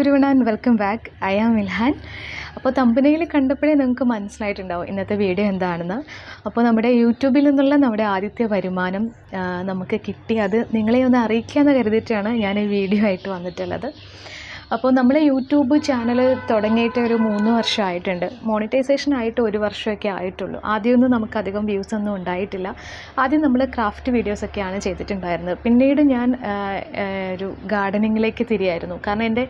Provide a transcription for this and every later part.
everyone and welcome back. I am Iamilhan. അപ്പോൾ തമ്പനയിൽ കണ്ടപ്പോഴേ നിങ്ങൾക്ക് മനസ്സിലായിട്ടുണ്ടാവും ഇന്നത്തെ വീഡിയോ എന്താണെന്ന്. അപ്പോൾ നമ്മുടെ യൂട്യൂബിൽ നിന്നുള്ള നമ്മുടെ ആദ്യത്തെ വരുമാനം നമുക്ക് കിട്ടി. അത് നിങ്ങളെ ഒന്ന് അറിയിക്കാമെന്ന് കരുതിയിട്ടാണ് ഞാൻ ഈ വീഡിയോ ആയിട്ട് വന്നിട്ടുള്ളത്. അപ്പോൾ നമ്മൾ യൂട്യൂബ് ചാനൽ തുടങ്ങിയിട്ട് ഒരു 3 വർഷമായിട്ടുണ്ട്. മോണിറ്റൈസേഷൻ ആയിട്ട് 1 വർഷമൊക്കെ ആയിട്ടുള്ളൂ. ആദ്യമൊന്നും നമുക്കധികം വ്യൂസ് ഒന്നും ഉണ്ടായിട്ടില്ല. ആദ്യം നമ്മൾ ക്രാഫ്റ്റ് വീഡിയോസൊക്കെയാണ് ചെയ്തിട്ടുണ്ടായിരുന്നത്. പിന്നീട് ഞാൻ ഒരു ഗാർഡനിങ്ങിലേക്ക് തിരിയായിരുന്നു. കാരണം എൻ്റെ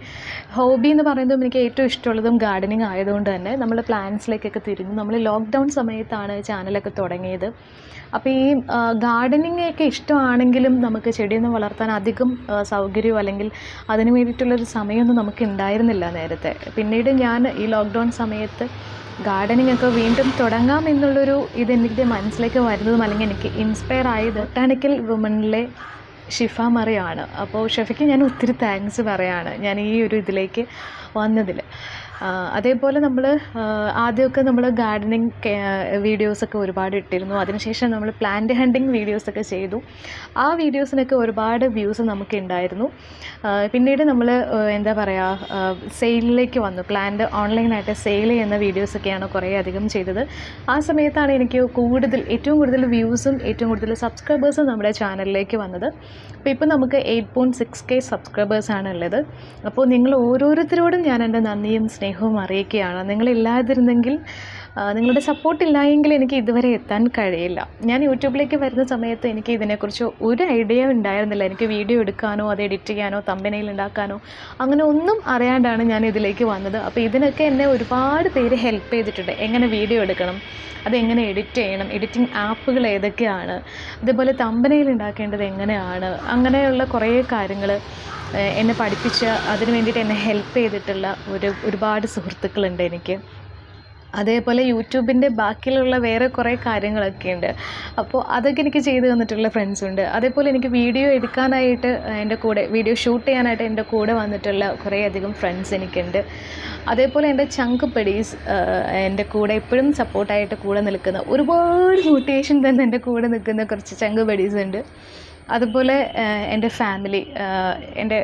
ഹോബി എന്ന് പറയുന്നതും എനിക്ക് ഏറ്റവും ഇഷ്ടമുള്ളതും ഗാർഡനിങ് ആയതുകൊണ്ട് തന്നെ നമ്മൾ പ്ലാന്റ്സിലേക്കൊക്കെ തിരിഞ്ഞു. നമ്മൾ ലോക്ക്ഡൗൺ സമയത്താണ് ചാനലൊക്കെ തുടങ്ങിയത്. അപ്പോൾ ഈ ഗാർഡനിങ് ഒക്കെ ഇഷ്ടമാണെങ്കിലും നമുക്ക് ചെടിയൊന്നും വളർത്താൻ അധികം സൗകര്യമോ അല്ലെങ്കിൽ അതിന് വേണ്ടിയിട്ടുള്ളൊരു സമയമൊന്നും നമുക്ക് ഉണ്ടായിരുന്നില്ല നേരത്തെ. പിന്നീട് ഞാൻ ഈ ലോക്ക്ഡൗൺ സമയത്ത് ഗാർഡനിങ് ഒക്കെ വീണ്ടും തുടങ്ങാം എന്നുള്ളൊരു ഇതെനിക്ക് മനസ്സിലേക്ക് വരുന്നതും അല്ലെങ്കിൽ എനിക്ക് ഇൻസ്പയർ ആയത് ബൊട്ടാണിക്കൽ വുമണിലെ ഷിഫ മറിയാണ്. അപ്പോൾ ഷെഫയ്ക്ക് ഞാൻ ഒത്തിരി താങ്ക്സ് പറയാണ് ഞാൻ ഈ ഒരു ഇതിലേക്ക് വന്നതിൽ. അതേപോലെ നമ്മൾ ആദ്യമൊക്കെ നമ്മൾ ഗാർഡനിങ് വീഡിയോസൊക്കെ ഒരുപാട് ഇട്ടിരുന്നു. അതിനുശേഷം നമ്മൾ പ്ലാന്റ് ഹണ്ടിങ് വീഡിയോസൊക്കെ ചെയ്തു. ആ വീഡിയോസിനൊക്കെ ഒരുപാട് വ്യൂസ് നമുക്ക് ഉണ്ടായിരുന്നു. പിന്നീട് നമ്മൾ എന്താ പറയുക, സെയിലിലേക്ക് വന്നു. പ്ലാന്റ് ഓൺലൈനായിട്ട് സെയിൽ ചെയ്യുന്ന വീഡിയോസൊക്കെയാണ് കുറേ അധികം ചെയ്തത്. ആ സമയത്താണ് എനിക്ക് ഏറ്റവും കൂടുതൽ വ്യൂസും ഏറ്റവും കൂടുതൽ സബ്സ്ക്രൈബേഴ്സും നമ്മുടെ ചാനലിലേക്ക് വന്നത്. അപ്പോൾ ഇപ്പോൾ നമുക്ക് 8.6K സബ്സ്ക്രൈബേഴ്സാണ് ഉള്ളത്. അപ്പോൾ നിങ്ങൾ ഓരോരുത്തരോടും ഞാൻ എൻ്റെ നന്ദിയും സ്നേഹവും അറിയിക്കുകയാണ്. നിങ്ങളില്ലാതിരുന്നെങ്കിൽ, നിങ്ങളുടെ സപ്പോർട്ടില്ലായെങ്കിൽ എനിക്ക് ഇതുവരെ എത്താൻ കഴിയില്ല. ഞാൻ യൂട്യൂബിലേക്ക് വരുന്ന സമയത്ത് എനിക്ക് ഇതിനെക്കുറിച്ച് ഒരു ഐഡിയ ഉണ്ടായിരുന്നില്ല. എനിക്ക് വീഡിയോ എടുക്കാനോ അത് എഡിറ്റ് ചെയ്യാനോ തമ്പനയിൽ ഉണ്ടാക്കാനോ അങ്ങനെ ഒന്നും അറിയാണ്ടാണ് ഞാൻ ഇതിലേക്ക് വന്നത്. അപ്പോൾ ഇതിനൊക്കെ എന്നെ ഒരുപാട് പേര് ഹെൽപ്പ് ചെയ്തിട്ടുണ്ട്. എങ്ങനെ വീഡിയോ എടുക്കണം, അതെങ്ങനെ എഡിറ്റ് ചെയ്യണം, എഡിറ്റിംഗ് ആപ്പുകൾ ഏതൊക്കെയാണ്, അതേപോലെ തമ്പനയിൽ ഉണ്ടാക്കേണ്ടത് എങ്ങനെയാണ്, അങ്ങനെയുള്ള കുറേ കാര്യങ്ങൾ എന്നെ പഠിപ്പിച്ച് അതിന് വേണ്ടിയിട്ട് എന്നെ ഹെൽപ്പ് ചെയ്തിട്ടുള്ള ഒരുപാട് സുഹൃത്തുക്കളുണ്ട് എനിക്ക്. അതേപോലെ യൂട്യൂബിൻ്റെ ബാക്കിയുള്ള വേറെ കുറേ കാര്യങ്ങളൊക്കെ ഉണ്ട്. അപ്പോൾ അതൊക്കെ എനിക്ക് ചെയ്തു തന്നിട്ടുള്ള ഫ്രണ്ട്സുണ്ട്. അതേപോലെ എനിക്ക് വീഡിയോ എടുക്കാനായിട്ട് എൻ്റെ കൂടെ, വീഡിയോ ഷൂട്ട് ചെയ്യാനായിട്ട് എൻ്റെ കൂടെ വന്നിട്ടുള്ള കുറേ അധികം ഫ്രണ്ട്സ് എനിക്കുണ്ട്. അതേപോലെ എൻ്റെ ചങ്ക് ബഡീസ്, എൻ്റെ കൂടെ എപ്പോഴും സപ്പോർട്ടായിട്ട് കൂടെ നിൽക്കുന്ന, ഒരുപാട് മോട്ടിവേഷൻ തന്നെ എൻ്റെ കൂടെ നിൽക്കുന്ന കുറച്ച് ചങ്ക് ബഡീസ് ഉണ്ട്. അതുപോലെ എൻ്റെ ഫാമിലി, എൻ്റെ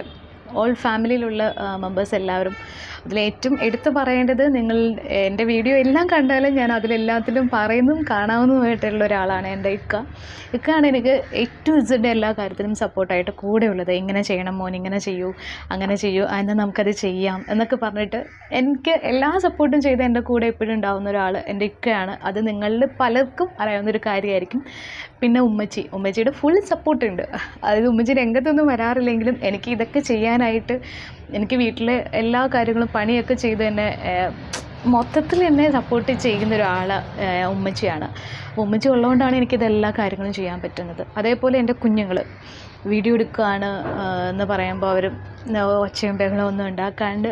ഓൾ ഫാമിലിയിലുള്ള മെമ്പേഴ്സ് എല്ലാവരും. അതിലേറ്റവും എടുത്തു പറയേണ്ടത്, നിങ്ങൾ എൻ്റെ വീഡിയോ എല്ലാം കണ്ടാലും ഞാൻ അതിലെല്ലാത്തിലും പറയുന്നതും കാണാവുന്നതുമായിട്ടുള്ള ഒരാളാണ് എൻ്റെ ഇക്കാണ് എനിക്ക് ഏറ്റവും ഇസഡ് എല്ലാ കാര്യത്തിലും സപ്പോർട്ടായിട്ട് കൂടെ ഉള്ളത്. ഇങ്ങനെ ചെയ്യണം മോൻ, ഇങ്ങനെ ചെയ്യൂ, അങ്ങനെ ചെയ്യൂ, എന്നാൽ നമുക്കത് ചെയ്യാം എന്നൊക്കെ പറഞ്ഞിട്ട് എനിക്ക് എല്ലാ സപ്പോർട്ടും ചെയ്ത് എൻ്റെ കൂടെ എപ്പോഴും ഉണ്ടാകുന്ന ഒരാൾ എൻ്റെ ഇക്കയാണ്. അത് നിങ്ങളിൽ പലർക്കും അറിയാവുന്നൊരു കാര്യമായിരിക്കും. പിന്നെ ഉമ്മച്ചിയുടെ ഫുൾ സപ്പോർട്ടുണ്ട്. അതായത് ഉമ്മച്ചി രംഗത്തൊന്നും വരാറില്ലെങ്കിലും എനിക്ക് ഇതൊക്കെ ചെയ്യാനായിട്ട്, എനിക്ക് വീട്ടിലെ എല്ലാ കാര്യങ്ങളും പണിയൊക്കെ ചെയ്ത് എന്നെ മൊത്തത്തിൽ എന്നെ സപ്പോർട്ട് ചെയ്യുന്ന ഒരാൾ ഉമ്മച്ചിയാണ്. ഉമ്മച്ചി ഉള്ളതുകൊണ്ടാണ് എനിക്കിതെല്ലാ കാര്യങ്ങളും ചെയ്യാൻ പറ്റുന്നത്. അതേപോലെ എൻ്റെ കുഞ്ഞുങ്ങൾ വീഡിയോ എടുക്കുകയാണ് എന്ന് പറയുമ്പോൾ അവർ ഒച്ചയും ബഹളവും ഒന്നും ഉണ്ടാക്കാണ്ട്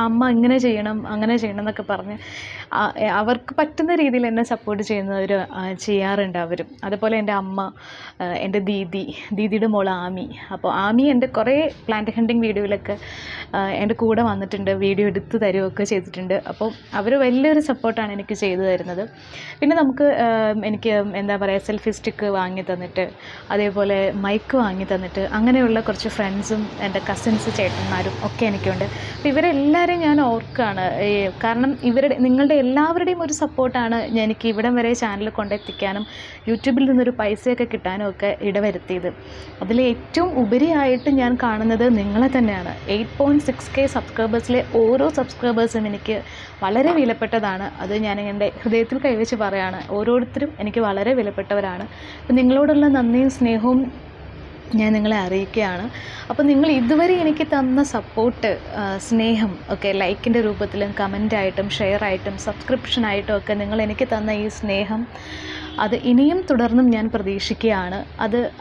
അമ്മ ഇങ്ങനെ ചെയ്യണം അങ്ങനെ ചെയ്യണം എന്നൊക്കെ പറഞ്ഞ് അവർക്ക് പറ്റുന്ന രീതിയിൽ എന്നെ സപ്പോർട്ട് ചെയ്യുന്നവർ ചെയ്യാറുണ്ട് അവരും. അതുപോലെ എൻ്റെ അമ്മ, എൻ്റെ ദീദിയുടെ മോൾ ആമി. അപ്പോൾ ആമി എൻ്റെ കുറേ പ്ലാന്റ് ഹണ്ടിങ് വീഡിയോയിലൊക്കെ എൻ്റെ കൂടെ വന്നിട്ടുണ്ട്, വീഡിയോ എടുത്ത് തരുകയൊക്കെ ചെയ്തിട്ടുണ്ട്. അപ്പോൾ അവർ വലിയൊരു സപ്പോർട്ടാണ് എനിക്ക് ചെയ്തു തരുന്നത്. പിന്നെ എനിക്ക് എന്താ പറയുക, സെൽഫി സ്റ്റിക്ക് വാങ്ങി തന്നിട്ട്, അതേപോലെ മൈക്ക് വാങ്ങി തന്നിട്ട്, അങ്ങനെയുള്ള കുറച്ച് ഫ്രണ്ട്സും എൻ്റെ കസിൻസ് ചേട്ടന്മാരും ഒക്കെ എനിക്കുണ്ട്. അപ്പോൾ ഇവരെല്ലാവരെയും ഞാൻ ഓർക്കുകയാണ്. കാരണം നിങ്ങളുടെ എല്ലാവരുടെയും ഒരു സപ്പോർട്ടാണ് എനിക്ക് ഇവിടം വരെ ചാനൽ കൊണ്ടെത്തിക്കാനും യൂട്യൂബിൽ നിന്നൊരു പൈസയൊക്കെ കിട്ടാനും ഒക്കെ ഇടവരുത്തിയത്. അതിൽ ഏറ്റവും ഉപരിയായിട്ട് ഞാൻ കാണുന്നത് നിങ്ങളെ തന്നെയാണ്. 8.6K സബ്സ്ക്രൈബേഴ്സിലെ ഓരോ സബ്സ്ക്രൈബേഴ്സും എനിക്ക് വളരെ വിലപ്പെട്ടതാണ്. അത് ഞാൻ എൻ്റെ ഹൃദയത്തിൽ കൈവച്ച് പറയുകയാണ്. ഓരോരുത്തരും എനിക്ക് വളരെ വിലപ്പെട്ടവരാണ്. അപ്പോൾ നിങ്ങളോടുള്ള നന്ദിയും സ്നേഹവും ഞാൻ നിങ്ങളെ അറിയിക്കുകയാണ്. അപ്പോൾ നിങ്ങൾ ഇതുവരെ എനിക്ക് തന്ന സപ്പോർട്ട്, സ്നേഹം ഒക്കെ ലൈക്കിൻ്റെ രൂപത്തിലും കമൻ്റായിട്ടും ഷെയറായിട്ടും സബ്സ്ക്രിപ്ഷനായിട്ടും ഒക്കെ നിങ്ങൾ എനിക്ക് തന്ന ഈ സ്നേഹം, അത് ഇനിയും തുടർന്നും ഞാൻ പ്രതീക്ഷിക്കുകയാണ്.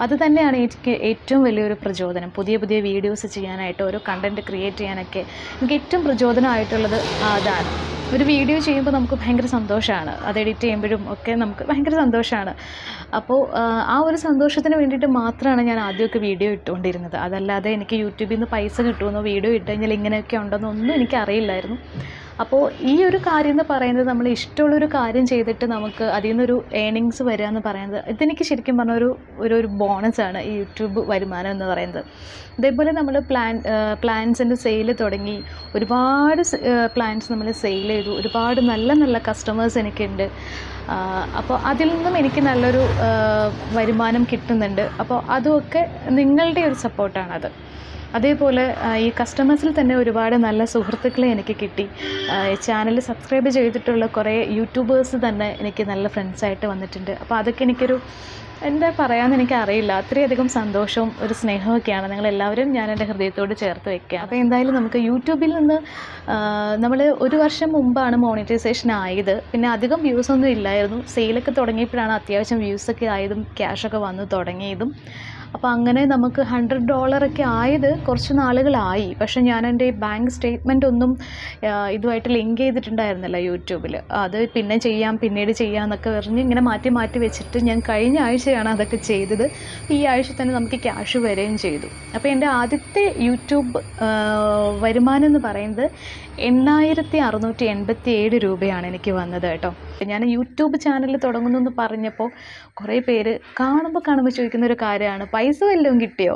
അത് തന്നെയാണ് എനിക്ക് ഏറ്റവും വലിയൊരു പ്രചോദനം. പുതിയ വീഡിയോസ് ചെയ്യാനായിട്ട്, ഓരോ കണ്ടൻറ്റ് ക്രിയേറ്റ് ചെയ്യാനൊക്കെ എനിക്ക് ഏറ്റവും പ്രചോദനമായിട്ടുള്ളത് അതാണ്. ഒരു വീഡിയോ ചെയ്യുമ്പോൾ നമുക്ക് ഭയങ്കര സന്തോഷമാണ്. അത് എഡിറ്റ് ചെയ്യുമ്പോഴും ഒക്കെ നമുക്ക് ഭയങ്കര സന്തോഷമാണ്. അപ്പോൾ ആ ഒരു സന്തോഷത്തിന് വേണ്ടിയിട്ട് മാത്രമാണ് ഞാൻ ആദ്യമൊക്കെ വീഡിയോ ഇട്ടുകൊണ്ടിരുന്നത്. അതല്ലാതെ എനിക്ക് യൂട്യൂബിൽ നിന്ന് പൈസ കിട്ടുമെന്നോ വീഡിയോ ഇട്ട് കഴിഞ്ഞാൽ ഇങ്ങനെയൊക്കെ ഉണ്ടെന്നോ ഒന്നും എനിക്കറിയില്ലായിരുന്നു. അപ്പോൾ ഈ ഒരു കാര്യം എന്ന് പറയുന്നത് നമ്മൾ ഇഷ്ടമുള്ളൊരു കാര്യം ചെയ്തിട്ട് നമുക്ക് അതിൽ നിന്നൊരു ഏണിങ്സ് വരിക എന്ന് പറയുന്നത് ഇതെനിക്ക് ശരിക്കും പറഞ്ഞ ഒരു ബോണസാണ് ഈ യൂട്യൂബ് വരുമാനം എന്ന് പറയുന്നത്. ഇതേപോലെ നമ്മൾ പ്ലാൻസിൻ്റെ സെയിൽ തുടങ്ങി, ഒരുപാട് പ്ലാൻസ് നമ്മൾ സെയിൽ ചെയ്തു, ഒരുപാട് നല്ല നല്ല കസ്റ്റമേഴ്സ് എനിക്കുണ്ട്. അപ്പോൾ അതിൽ നിന്നും എനിക്ക് നല്ലൊരു വരുമാനം കിട്ടുന്നുണ്ട്. അപ്പോൾ അതുമൊക്കെ നിങ്ങളുടെ ഒരു സപ്പോർട്ടാണത്. അതേപോലെ ഈ കസ്റ്റമേഴ്സിൽ തന്നെ ഒരുപാട് നല്ല സുഹൃത്തുക്കളെ എനിക്ക് കിട്ടി. ചാനൽ സബ്സ്ക്രൈബ് ചെയ്തിട്ടുള്ള കുറേ യൂട്യൂബേഴ്സ് തന്നെ എനിക്ക് നല്ല ഫ്രണ്ട്സായിട്ട് വന്നിട്ടുണ്ട്. അപ്പോൾ അതൊക്കെ എനിക്കൊരു എന്താ പറയാമെന്ന് എനിക്കറിയില്ല, അത്രയധികം സന്തോഷവും ഒരു സ്നേഹമൊക്കെയാണ്. നിങ്ങളെല്ലാവരും ഞാൻ എൻ്റെ ഹൃദയത്തോട് ചേർത്ത് വയ്ക്കുക. അപ്പോൾ എന്തായാലും നമുക്ക് യൂട്യൂബിൽ നിന്ന് നമ്മൾ 1 വർഷം മുമ്പാണ് മോണിറ്റൈസേഷൻ ആയത്. പിന്നെ അധികം വ്യൂസൊന്നും ഇല്ലായിരുന്നു. സെയിലൊക്കെ തുടങ്ങിയപ്പോഴാണ് അത്യാവശ്യം വ്യൂസൊക്കെ ആയതും ക്യാഷൊക്കെ വന്നു തുടങ്ങിയതും. അപ്പോൾ അങ്ങനെ നമുക്ക് $100 ആയത് കുറച്ച് നാളുകളായി. പക്ഷേ ഞാൻ എൻ്റെ ബാങ്ക് സ്റ്റേറ്റ്മെൻ്റ് ഒന്നും ഇതുമായിട്ട് ലിങ്ക് ചെയ്തിട്ടുണ്ടായിരുന്നില്ല യൂട്യൂബിൽ. അത് പിന്നെ ചെയ്യാം, പിന്നീട് ചെയ്യാം എന്നൊക്കെ പറഞ്ഞ് ഇങ്ങനെ മാറ്റി മാറ്റി വെച്ചിട്ട് ഞാൻ കഴിഞ്ഞ ആഴ്ചയാണ് അതൊക്കെ ചെയ്തത്. ഈ ആഴ്ച തന്നെ നമുക്ക് ക്യാഷ് വരികയും ചെയ്തു. അപ്പോൾ എൻ്റെ ആദ്യത്തെ യൂട്യൂബ് വരുമാനം എന്ന് പറയുന്നത് 8687 രൂപയാണ് എനിക്ക് വന്നത് കേട്ടോ. ഞാൻ യൂട്യൂബ് ചാനൽ തുടങ്ങുന്നു എന്ന് പറഞ്ഞപ്പോൾ കുറേ പേര് കാണുമ്പോൾ ചോദിക്കുന്നൊരു കാര്യമാണ്, പൈസ വല്ലതും കിട്ടിയോ,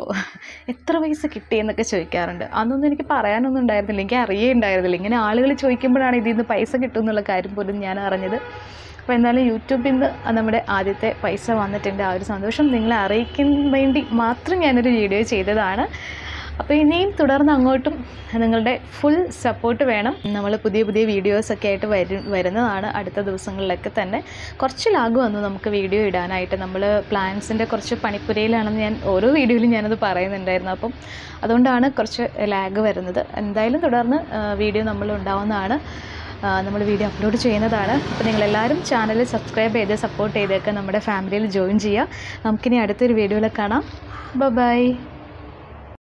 എത്ര പൈസ കിട്ടിയെന്നൊക്കെ ചോദിക്കാറുണ്ട്. അന്നൊന്നും എനിക്ക് പറയാനൊന്നും ഉണ്ടായിരുന്നില്ല, എനിക്ക് അറിയുണ്ടായിരുന്നില്ല. ഇങ്ങനെ ആളുകൾ ചോദിക്കുമ്പോഴാണ് ഇതിൽ നിന്ന് പൈസ കിട്ടും എന്നുള്ള കാര്യം പോലും ഞാൻ അറിഞ്ഞത്. അപ്പോൾ എന്തായാലും യൂട്യൂബിൽ നിന്ന് നമ്മുടെ ആദ്യത്തെ പൈസ വന്നിട്ടുണ്ട്. ആ ഒരു സന്തോഷം നിങ്ങളെ അറിയിക്കാൻ വേണ്ടി മാത്രം ഞാനൊരു വീഡിയോ ചെയ്തതാണ്. അപ്പോൾ ഇനിയും തുടർന്ന് അങ്ങോട്ടും നിങ്ങളുടെ ഫുൾ സപ്പോർട്ട് വേണം. നമ്മൾ പുതിയ പുതിയ വീഡിയോസൊക്കെ ആയിട്ട് വരുന്നതാണ് അടുത്ത ദിവസങ്ങളിലൊക്കെ തന്നെ. കുറച്ച് ലാഗ് വന്നു നമുക്ക് വീഡിയോ ഇടാനായിട്ട്. നമ്മൾ പ്ലാൻസിൻ്റെ കുറച്ച് പണിപ്പുരയിലാണെന്ന് ഞാൻ ഓരോ വീഡിയോയിലും ഞാനത് പറയുന്നുണ്ടായിരുന്നു. അപ്പം അതുകൊണ്ടാണ് കുറച്ച് ലാഗ് വരുന്നത്. എന്തായാലും തുടർന്ന് വീഡിയോ നമ്മൾ ഉണ്ടാവുന്നതാണ്, നമ്മൾ വീഡിയോ അപ്ലോഡ് ചെയ്യുന്നതാണ്. അപ്പോൾ നിങ്ങളെല്ലാവരും ചാനൽ സബ്സ്ക്രൈബ് ചെയ്ത് സപ്പോർട്ട് ചെയ്തൊക്കെ നമ്മുടെ ഫാമിലിയിൽ ജോയിൻ ചെയ്യുക. നമുക്കിനി അടുത്തൊരു വീഡിയോയിൽ കാണാം. ബൈ.